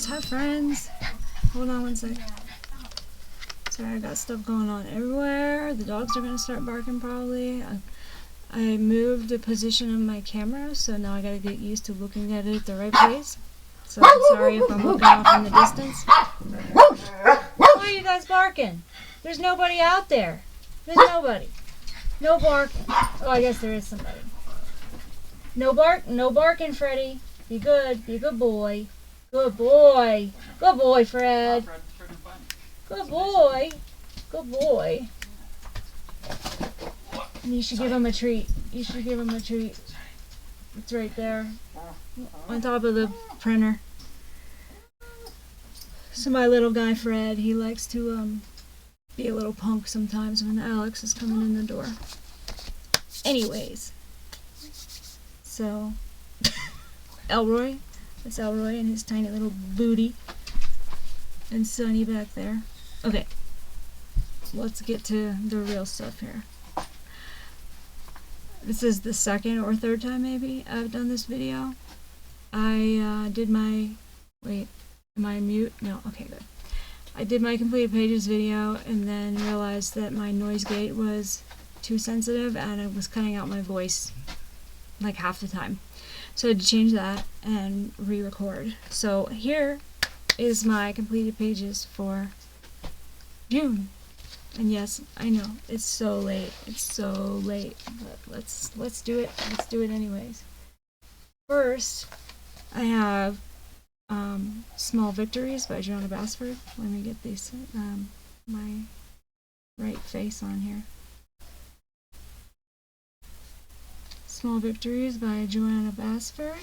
Hi friends. Hold on one sec. Sorry, I got stuff going on everywhere. The dogs are gonna start barking probably. I moved the position of my camera, so now I gotta get used to looking at it at the right place. So I'm sorry if I'm looking off in the distance. Why are you guys barking? There's nobody out there. There's nobody. No barking. Oh, I guess there is somebody. No barking, Freddy. Be good. Be a good boy. Good boy. Good boy, Fred. Good boy. Good boy. And you should give him a treat. You should give him a treat. It's right there. On top of the printer. So my little guy, Fred, he likes to be a little punk sometimes when Alex is coming in the door. Anyways. So, Elroy. That's Elroy and his tiny little booty. And Sonny back there. Okay. Let's get to the real stuff here. This is the second or third time maybe I've done this video. I did my... Wait, am I mute? No, okay, good. I did my completed pages video and then realized that my noise gate was too sensitive and it was cutting out my voice like half the time. So I had to change that and re-record. So here is my completed pages for June. And yes, I know, it's so late. It's so late. But let's do it. Let's do it anyways. First, I have Small Victories by Joanna Basford. Let me get this my right face on here. Small Victories by Joanna Basford.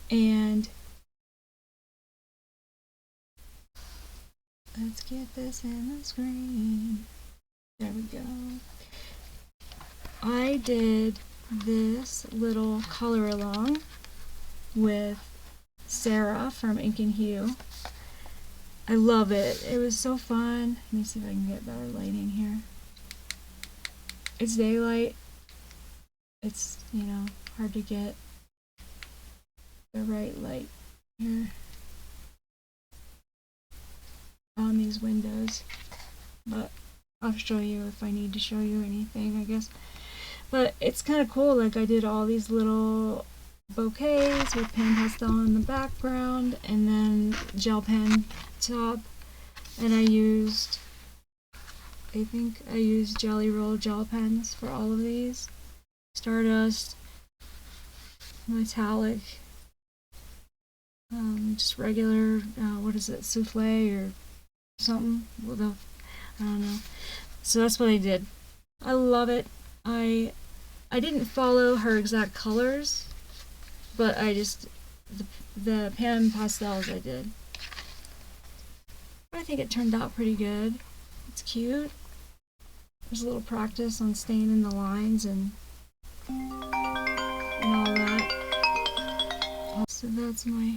And let's get this in the screen. There we go. I did this little color along with Sarah from Ink and Hue. I love it. It was so fun. Let me see if I can get better lighting here. It's daylight. It's, you know, hard to get the right light here on these windows, but I'll show you if I need to show you anything, I guess. But it's kind of cool. Like, I did all these little bouquets with pan pastel in the background and then gel pen top, and I think I used Jelly Roll gel pens for all of these. Stardust, metallic, just regular, what is it, souffle or something, I don't know. So that's what I did. I love it. I didn't follow her exact colors, but I just, the pan pastels I did. I think it turned out pretty good. It's cute. There's a little practice on staying in the lines and all that. So that's my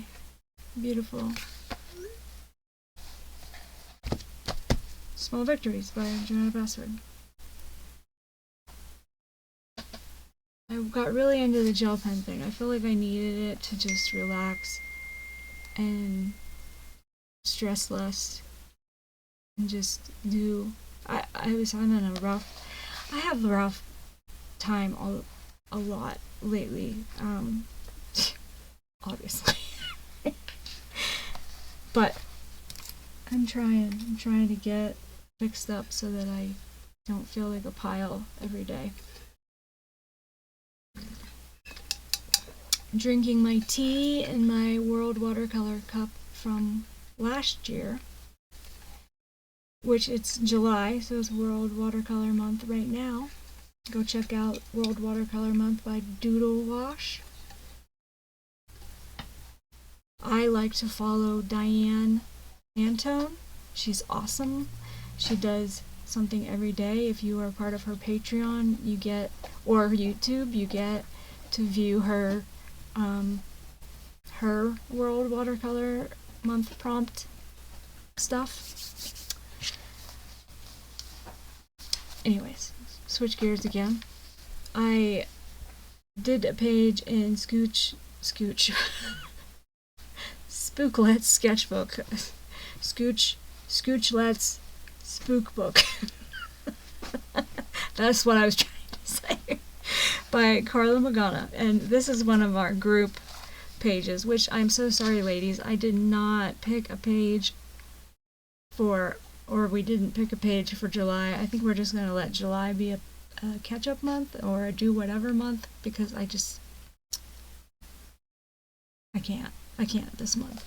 beautiful Small Victories by Joanna Basford. I got really into the gel pen thing. I feel like I needed it to just relax and stress less and just do. I was having I have a rough time a lot lately, obviously. But I'm trying to get fixed up so that I don't feel like a pile every day. Drinking my tea in my World Watercolor cup from last year, which it's July, so it's World Watercolor Month right now. Go check out World Watercolor Month by Doodle Wash. I like to follow Diane Antone. She's awesome. She does something every day. If you are part of her Patreon, you get, or YouTube, you get to view her her World Watercolor Month prompt stuff. Anyways, switch gears again. I did a page in Spooch Spooklet sketchbook. Scoochlet's spookbook. That's what I was trying to say. By Carla Magana. And this is one of our group pages, which I'm so sorry, ladies. I did not pick a page for, or we didn't pick a page for July. I think we're just going to let July be a catch-up month or a do whatever month, because I can't this month.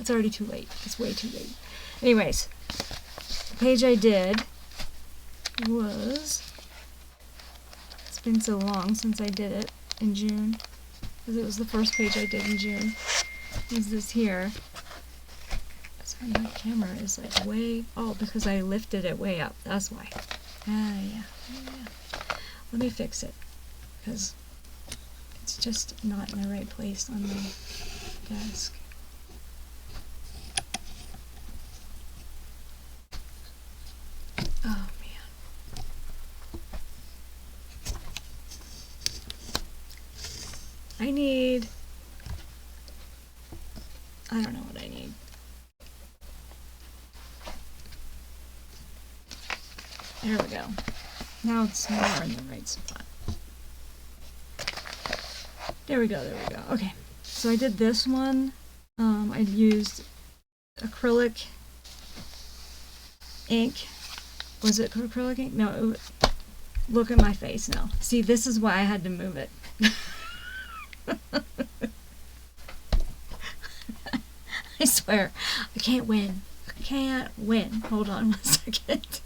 It's already too late. It's way too late. Anyways, the page I did was, it's been so long since I did it in June, because it was the first page I did in June. Is this here. Sorry, my camera is like way, oh, because I lifted it way up. That's why. Yeah. Let me fix it, because it's just not in the right place on my desk. Oh man. I don't know what I need. There we go. Now it's more in the right spot. There we go. Okay. So I did this one. I used acrylic ink. Was it acrylic ink? No. Look at my face now. See, this is why I had to move it. I swear, I can't win. Hold on 1 second.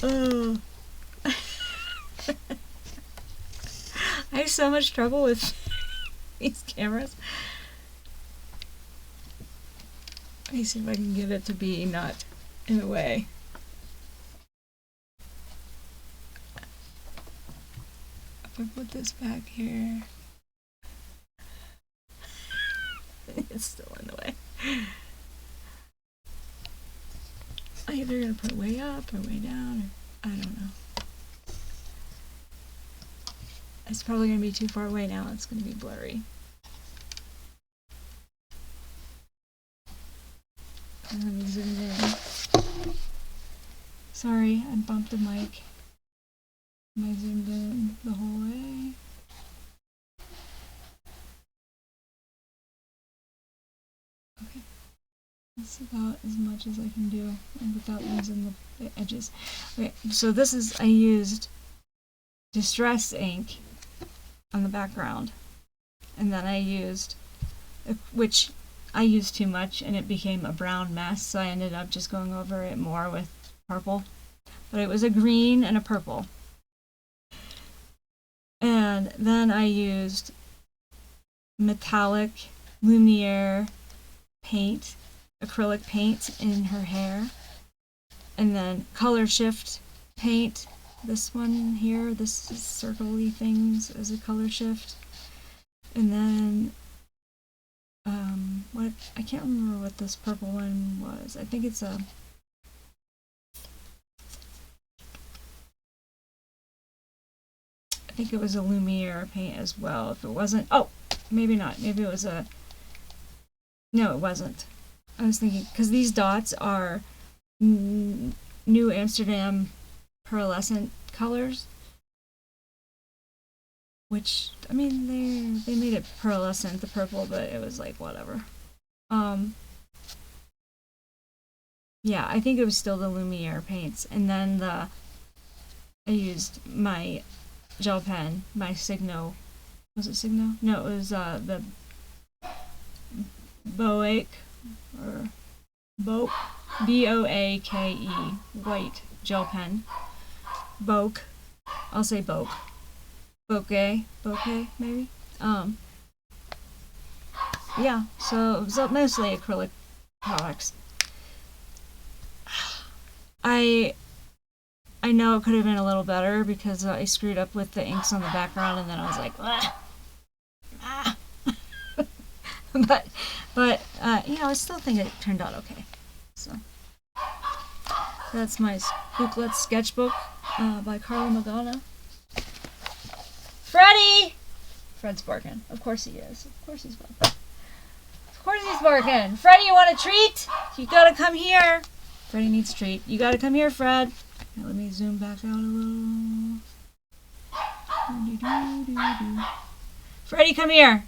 Oh. I have so much trouble with these cameras. Let me see if I can get it to be not in the way. If I put this back here, it's still in the way. I'm either going to put it way up or way down, or I don't know. It's probably going to be too far away now. It's going to be blurry. Let me zoom in. Sorry, I bumped the mic. Am I zoomed in the whole way? Okay. That's about as much as I can do without losing the edges. Okay, so this is, I used Distress ink on the background, and then I used, which I used too much and it became a brown mess, so I ended up just going over it more with purple. But it was a green and a purple. And then I used metallic Lumiere paint, acrylic paint in her hair, and then color shift paint. This one here, this is circle-y things as a color shift. And then, what, I can't remember what this purple one was. I think it's a, I think it was a Lumiere paint as well. If it wasn't, oh, maybe not. Maybe it was a, no, it wasn't. I was thinking, because these dots are New Amsterdam pearlescent colors, which, I mean, they made it pearlescent, the purple, but it was like, whatever. Yeah, I think it was still the Lumiere paints. And then I used my gel pen, my Signo, was it Signo? No, it was the Boake, or Boake, B-O-A-K-E, white gel pen. Boake, I'll say Boake. Bokeh, maybe? Yeah, so it was mostly acrylic products. I know it could have been a little better because I screwed up with the inks on the background, and then I was like, but you know, I still think it turned out okay. So that's my Booklet sketchbook by Carla Magana. Fred's barking. Of course he is. Of course he's barking. Of course he's barking. Freddy, you want a treat? You gotta come here. Freddy needs a treat. You gotta come here, Fred. Now let me zoom back out a little. Freddy, come here.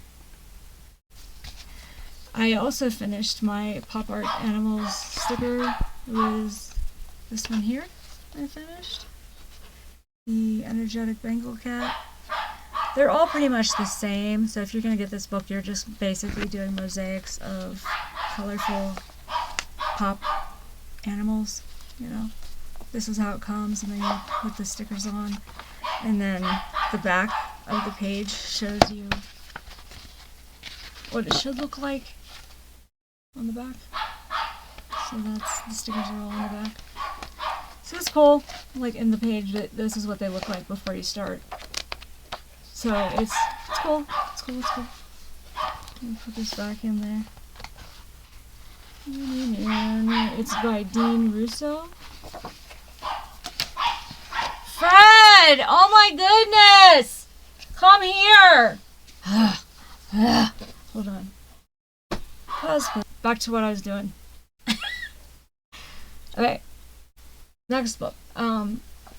I also finished my Pop Art Animals sticker. It was this one here I finished. The Energetic Bengal Cat. They're all pretty much the same, so if you're going to get this book, you're just basically doing mosaics of colorful pop animals, you know. This is how it comes, and then you put the stickers on, and then the back of the page shows you what it should look like on the back. So that's, the stickers are all on the back. So it's cool, like in the page, that this is what they look like before you start. So it's cool. It's cool. It's cool. Let me put this back in there. It's by Dean Russo. Fred! Oh my goodness! Come here! Hold on. Pause. Back to what I was doing. Okay. Next book.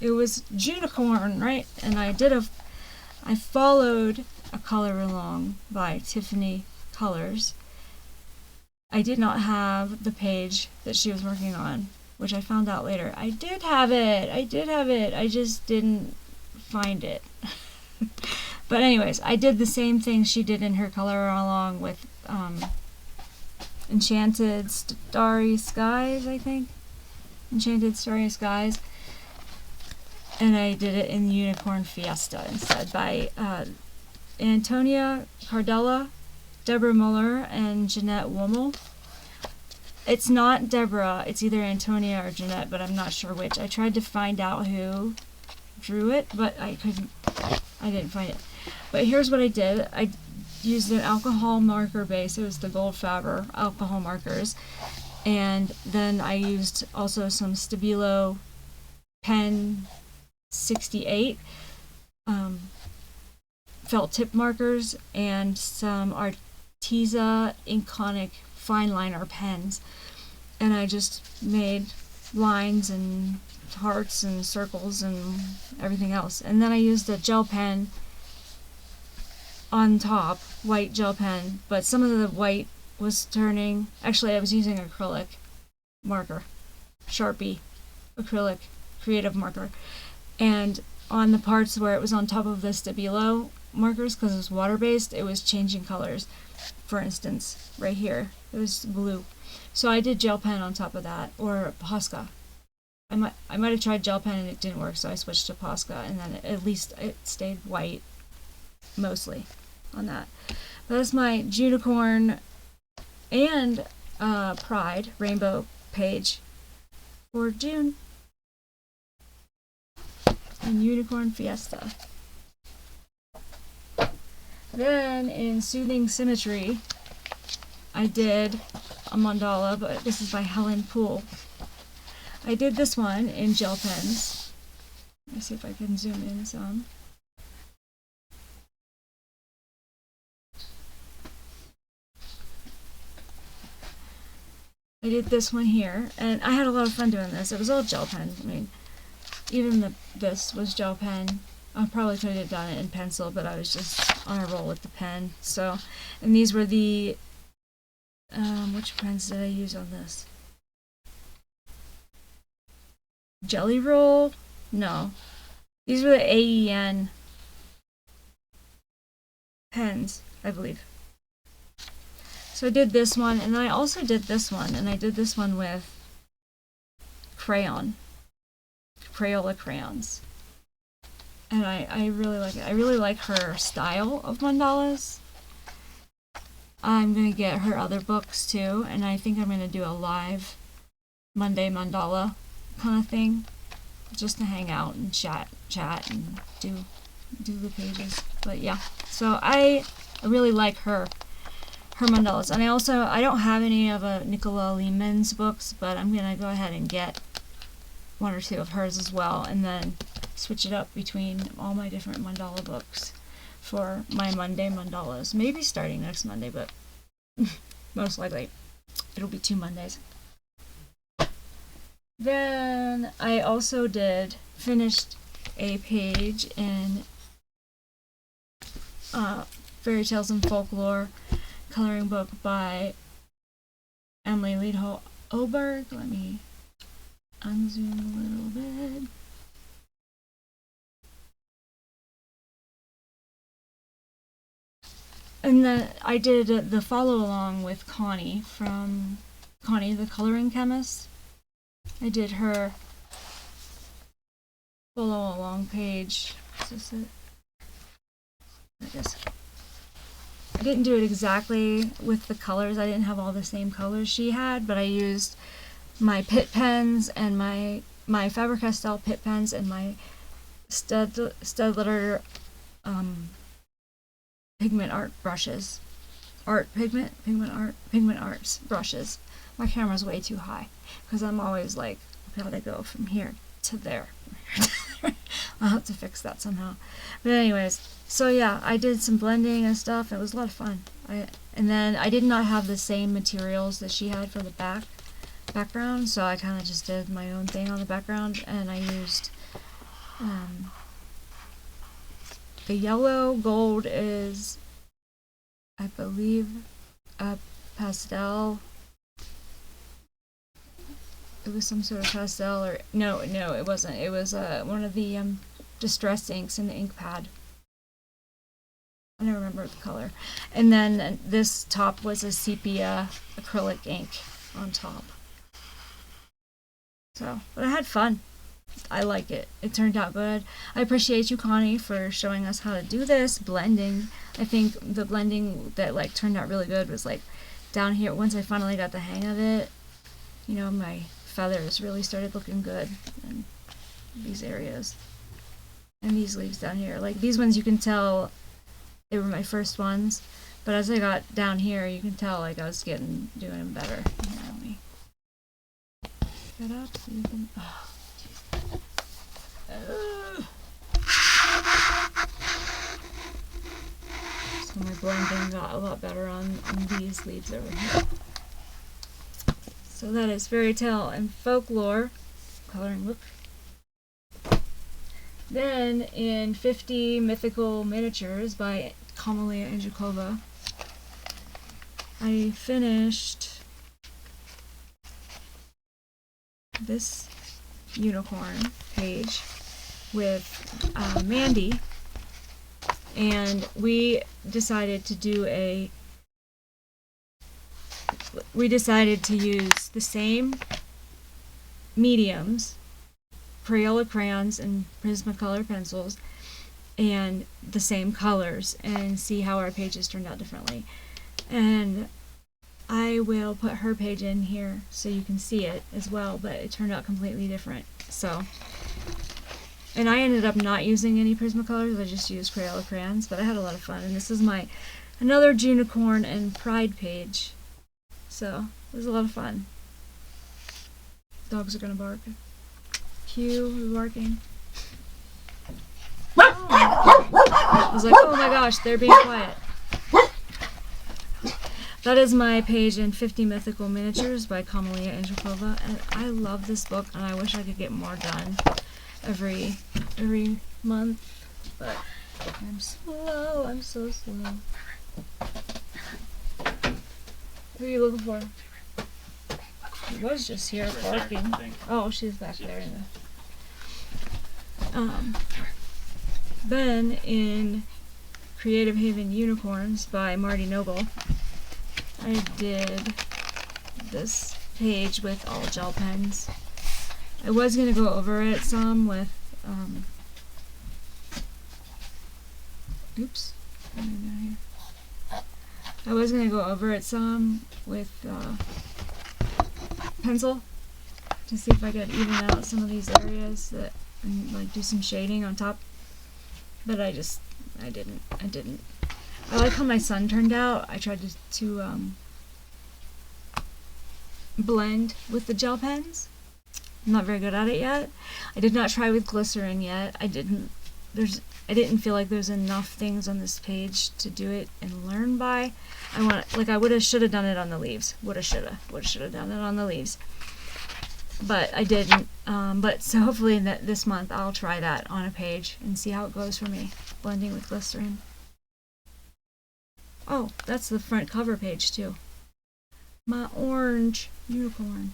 It was Junicorn, right? And I followed a color along by Tiffany Colors. I did not have the page that she was working on, which I found out later. I did have it. I just didn't find it. But anyways, I did the same thing she did in her color along with Enchanted Starry Skies, I think. Enchanted Starry Skies. And I did it in Unicorn Fiesta instead by Antonia Cardella, Deborah Muller, and Jeanette Wommel. It's not Deborah, it's either Antonia or Jeanette, but I'm not sure which. I tried to find out who drew it, but I didn't find it. But here's what I did. I used an alcohol marker base. It was the Gold Faber alcohol markers. And then I used also some Stabilo Pen 68 felt tip markers and some Arteza Inconic fine liner pens, and I just made lines and hearts and circles and everything else. And then I used a gel pen on top, white gel pen, but some of the white was turning. Actually, I was using acrylic marker, Sharpie acrylic creative marker, and on the parts where it was on top of the Stabilo markers, because it was water-based, it was changing colors. For instance, right here, it was blue. So I did gel pen on top of that, or Posca. I might have tried gel pen and it didn't work, so I switched to Posca, and then at least it stayed white, mostly, on that. But that's my Junicorn and Pride rainbow page for June. And Unicorn Fiesta. Then in Soothing Symmetry, I did a mandala, but this is by Helen Poole. I did this one in gel pens. Let me see if I can zoom in some. I did this one here, and I had a lot of fun doing this. It was all gel pen. I mean, even this was gel pen. I probably could have done it in pencil, but I was just on a roll with the pen. So, and these were the, which pens did I use on this? Jelly Roll? No. These were the AEN pens, I believe. So I did this one, and then I also did this one, and I did this one with Crayola crayons. And I really like it. I really like her style of mandalas. I'm going to get her other books too, and I think I'm going to do a live Monday mandala kind of thing, just to hang out and chat and do the pages. But yeah, so I really like her mandalas. And I don't have any of Nicola Lehman's books, but I'm going to go ahead and get one or two of hers as well, and then switch it up between all my different mandala books for my Monday mandalas. Maybe starting next Monday, but most likely it'll be 2 Mondays. Then I also finished a page in Fairy Tales and Folklore coloring book by Emily Leadholt Oberg. Let me unzoom a little bit. And then I did the follow along with Connie from Connie the Coloring Chemist. I did her follow along page. Is this it? It is. I didn't do it exactly with the colors. I didn't have all the same colors she had, but I used my Pitt pens and my Faber-Castell Pitt pens and my Staedtler pigment art brushes. Pigment arts brushes. My camera's way too high because I'm always like, gotta go from here to there. I'll have to fix that somehow. But anyways, so yeah, I did some blending and stuff. It was a lot of fun. And then I did not have the same materials that she had for the background, so I kind of just did my own thing on the background, and I used the yellow gold is, I believe, a pastel. It was some sort of pastel, or no, it wasn't. It was one of the distress inks in the ink pad. I don't remember the color. And then this top was a sepia acrylic ink on top. So, but I had fun. I like it. It turned out good. I appreciate you, Connie, for showing us how to do this blending. I think the blending that like turned out really good was like down here. Once I finally got the hang of it, you know, my feathers really started looking good in these areas. And these leaves down here, like these ones, you can tell they were my first ones, but as I got down here, you can tell like I was doing them better. Here, let me get up so you can. So my blending got a lot better on these leaves over here. So that is Fairy Tale and Folklore coloring book. Then in 50 Mythical Miniatures by Kamalia Angelkova, I finished this unicorn page with Mandy, and we decided to use the same mediums, Crayola crayons and Prismacolor pencils, and the same colors, and see how our pages turned out differently. And I will put her page in here so you can see it as well, but it turned out completely different. So, and I ended up not using any Prismacolors. I just used Crayola crayons, but I had a lot of fun. And this is my another Junicorn and Pride page. So it was a lot of fun. Dogs are gonna bark. Cue barking. Oh. I was like, oh my gosh, they're being quiet. That is my page in 50 Mythical Miniatures by Kamalia Angelkova, and I love this book, and I wish I could get more done every month, but I'm slow. I'm so slow. Who are you looking for? She was just here barking. Oh, she's back there in the. Then in Creative Haven Unicorns by Marty Noble, I did this page with all gel pens. I was going to go over it some with, oops, I was going to go over it some with pencil to see if I could even out some of these areas that, and like do some shading on top, but I didn't. I like how my sun turned out. I tried to blend with the gel pens. I'm not very good at it yet. I did not try with glycerin yet. I didn't feel like there's enough things on this page to do it and learn by. I should have done it on the leaves. Should have done it on the leaves. But I didn't. But so hopefully this month I'll try that on a page and see how it goes for me, blending with glycerin. Oh, that's the front cover page too. My orange unicorn.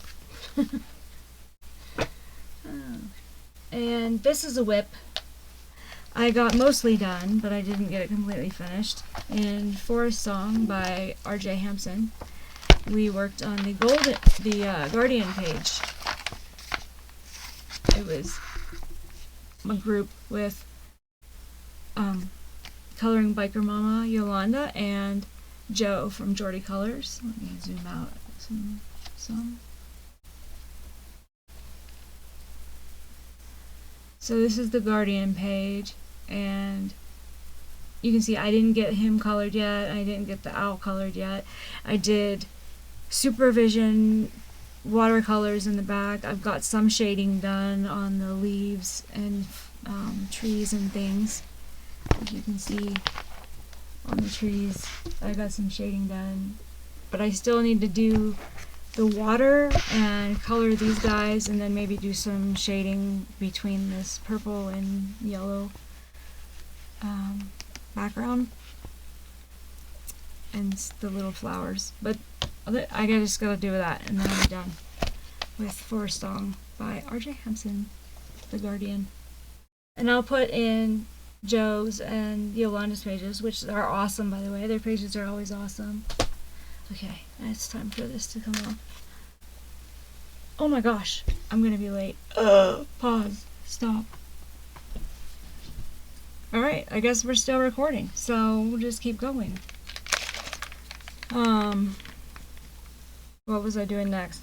And this is a whip. I got mostly done, but I didn't get it completely finished. In Forest Song by R.J. Hampson, we worked on the Guardian page. It was a group with Coloring Biker Mama Yolanda and Joe from Juliet:Colors. Let me zoom out some. So this is the Guardian page, and you can see I didn't get him colored yet. I didn't get the owl colored yet. I did supervision watercolors in the back. I've got some shading done on the leaves and trees and things. As you can see on the trees, I got some shading done, but I still need to do the water and color these guys, and then maybe do some shading between this purple and yellow background and the little flowers. But I just gotta do that, and then I'll be done with Forest Song by R.J. Hampson, The Guardian. And I'll put in Joe's and Yolanda's pages, which are awesome, by the way. Their pages are always awesome. Okay, it's time for this to come off. Oh my gosh, I'm gonna be late. Pause. Stop. Alright, I guess we're still recording, so we'll just keep going. What was I doing next?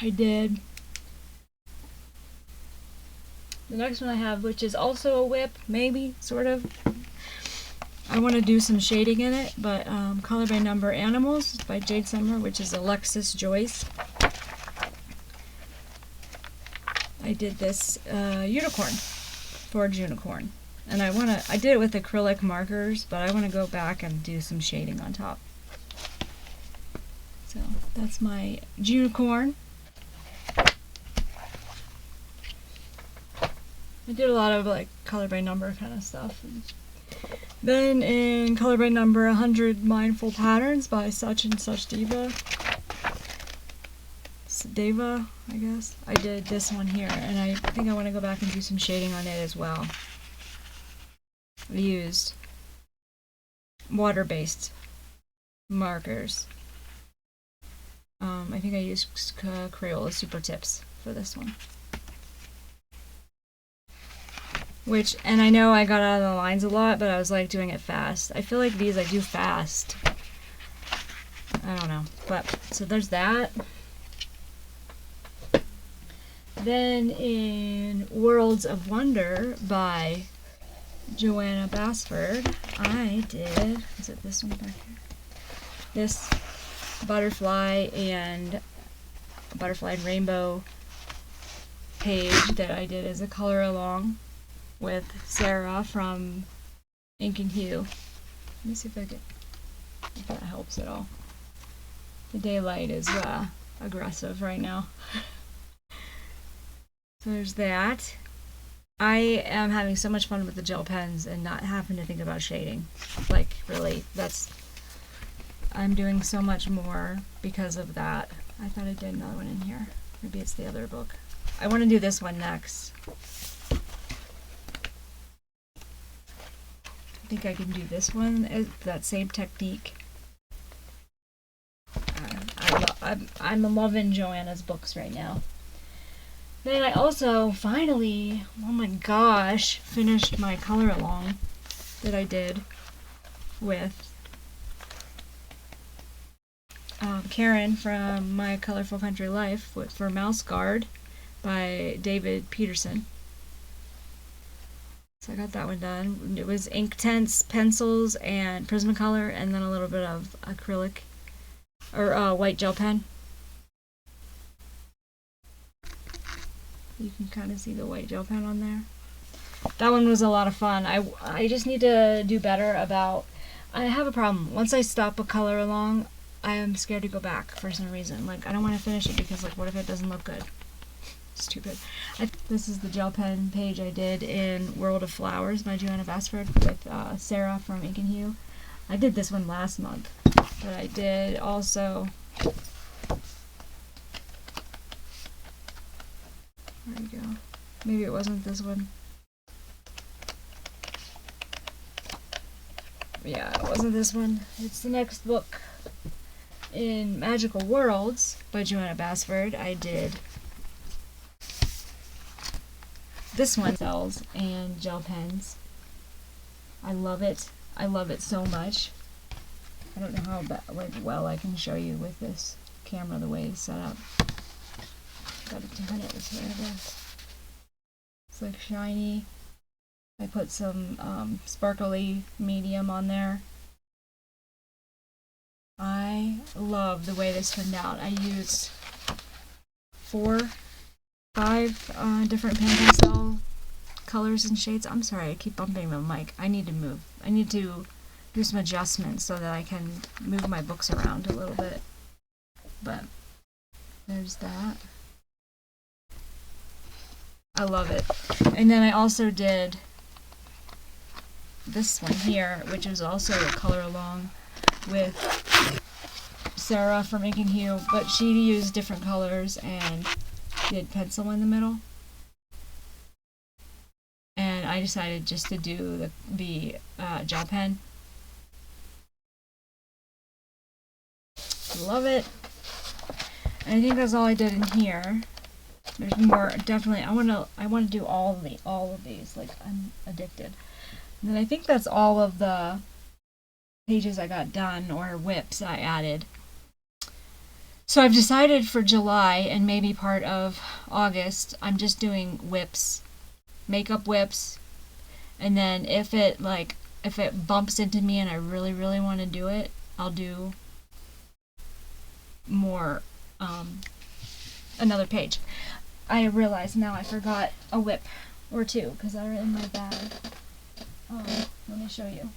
I did the next one I have, which is also a whip, maybe, sort of. I want to do some shading in it, but Color by Number Animals by Jade Summer, which is Alexis Joyce. I did this unicorn for Junicorn, and I did it with acrylic markers, but I want to go back and do some shading on top. So that's my Junicorn. I did a lot of like color by number kind of stuff. Then in Color by Number 100 Mindful Patterns by Such and Such Deva, I guess. I did this one here, and I think I want to go back and do some shading on it as well. I used water-based markers. I think I used Crayola Super Tips for this one. And I know I got out of the lines a lot, but I was like doing it fast. I feel like these I do fast. I don't know. But, so there's that. Then in Worlds of Wonder by Joanna Basford, I did, is it this one back here? This butterfly and rainbow page that I did as a color along with Sarah from Ink and Hue. Let me see if that helps at all. The daylight is aggressive right now. So there's that. I am having so much fun with the gel pens and not having to think about shading. Like, really, I'm doing so much more because of that. I thought I did another one in here. Maybe it's the other book. I want to do this one next. I think I can do this one, that same technique. I'm loving Joanna's books right now. Then I also finally, oh my gosh, finished my color along that I did with Karen from My Colorful Country Life for Mouse Guard by David Peterson. So I got that one done. It was Inktense pencils and Prismacolor, and then a little bit of acrylic or white gel pen. You can kind of see the white gel pen on there. That one was a lot of fun. I just need to do better about... I have a problem. Once I stop a color along, I am scared to go back for some reason. Like, I don't want to finish it because, like, what if it doesn't look good? Stupid. This is the gel pen page I did in World of Flowers by Joanna Basford with Sarah from Ink and Hue. I did this one last month, but I did also... There you go. Maybe it wasn't this one. Yeah, it wasn't this one. It's the next book. In Magical Worlds by Joanna Basford, I did this one, cells and gel pens. I love it. I love it so much. I don't know how well I can show you with this camera the way it's set up. Gotta turn it this way, I guess. It's like shiny. I put some sparkly medium on there. I love the way this turned out. I used 5 different pen pastel colors and shades. I'm sorry, I keep bumping the mic. I need to move. I need to do some adjustments so that I can move my books around a little bit. But there's that. I love it. And then I also did this one here, which is also a color along with Sarah from Ink and Hue, but she used different colors and did pencil in the middle. And I decided just to do the gel pen. Love it. And I think that's all I did in here. There's more, definitely. I want to do all of these. Like, I'm addicted. And then I think that's all of the pages I got done, or whips I added. So I've decided for July and maybe part of August, I'm just doing whips, makeup whips, and then if it bumps into me and I really, really want to do it, I'll do more, another page. I realize now I forgot a whip or two because they're in my bag. Let me show you.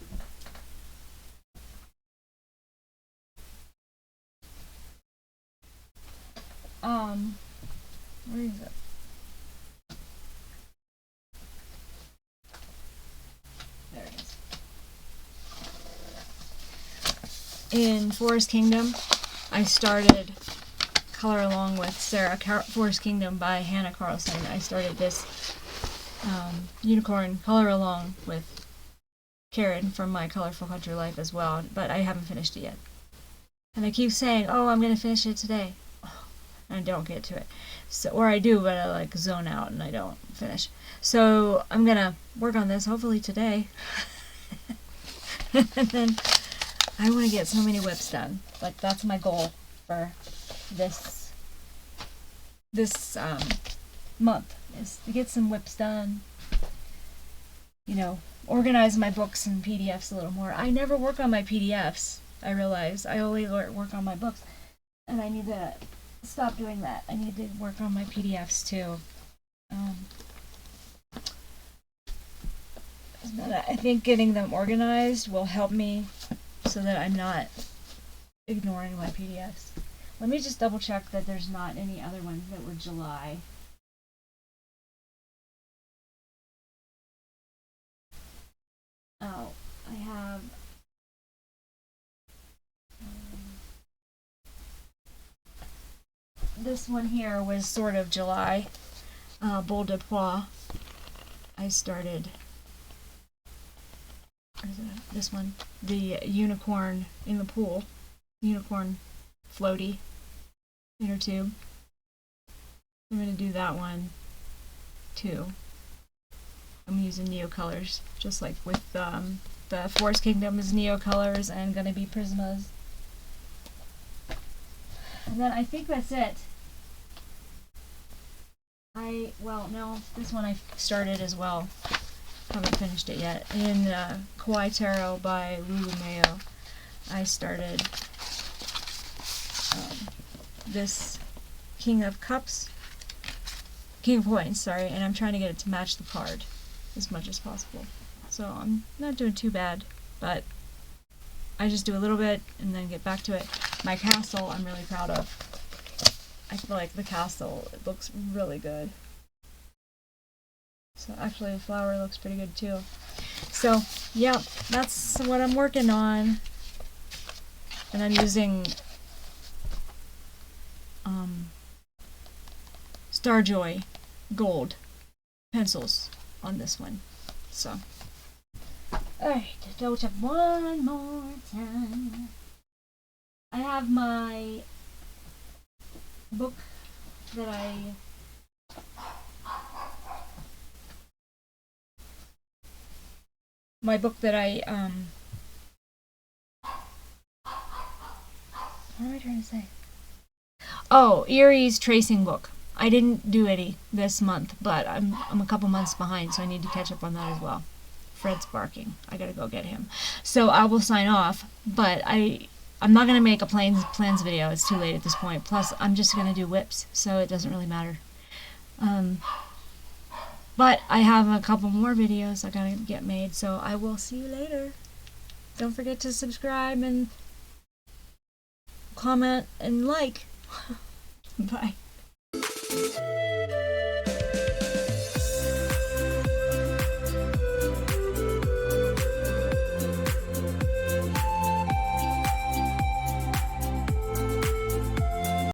Where is it? There it is. In Forest Kingdom, I started color along with Sarah. Forest Kingdom by Hannah Carlson. I started this Unicorn color along with Karen from My Colorful Country Life as well, but I haven't finished it yet. And I keep saying, oh, I'm going to finish it today. And I don't get to it. So, or I do, but I like zone out and I don't finish. So I'm going to work on this hopefully today. And then I want to get so many whips done. Like, that's my goal for this month, is to get some whips done. You know, organize my books and PDFs a little more. I never work on my PDFs, I realize. I only work on my books. And I need to stop doing that. I need to work on my PDFs too. I think getting them organized will help me so that I'm not ignoring my PDFs. Let me just double check that there's not any other ones that were July. Oh, I have this one here was sort of July. Boule de Poix. I started this one, the Unicorn in the Pool, Unicorn floaty inner tube. I'm going to do that one too. I'm using Neo colors, just like with the Forest Kingdom is Neo colors and going to be Prismas. And then I think that's it. Well, no, this one I started as well. Haven't finished it yet. In Kawaii Tarot by Lulu Mayo, I started this King of Cups King of Coins, sorry, and I'm trying to get it to match the card as much as possible. So I'm not doing too bad, but I just do a little bit and then get back to it. My castle I'm really proud of. I feel like the castle, it looks really good. So actually the flower looks pretty good too. So yeah, that's what I'm working on. And I'm using Starjoy gold pencils on this one. So alright, double check one more time. I have my book that I what am I trying to say? Oh, Erie's tracing book. I didn't do any this month, but I'm a couple months behind, so I need to catch up on that as well. Fred's barking. I gotta go get him. So I will sign off, but I'm not gonna make a plans video. It's too late at this point. Plus, I'm just gonna do whips, so it doesn't really matter. But I have a couple more videos I gotta get made, so I will see you later. Don't forget to subscribe and comment and like. Bye.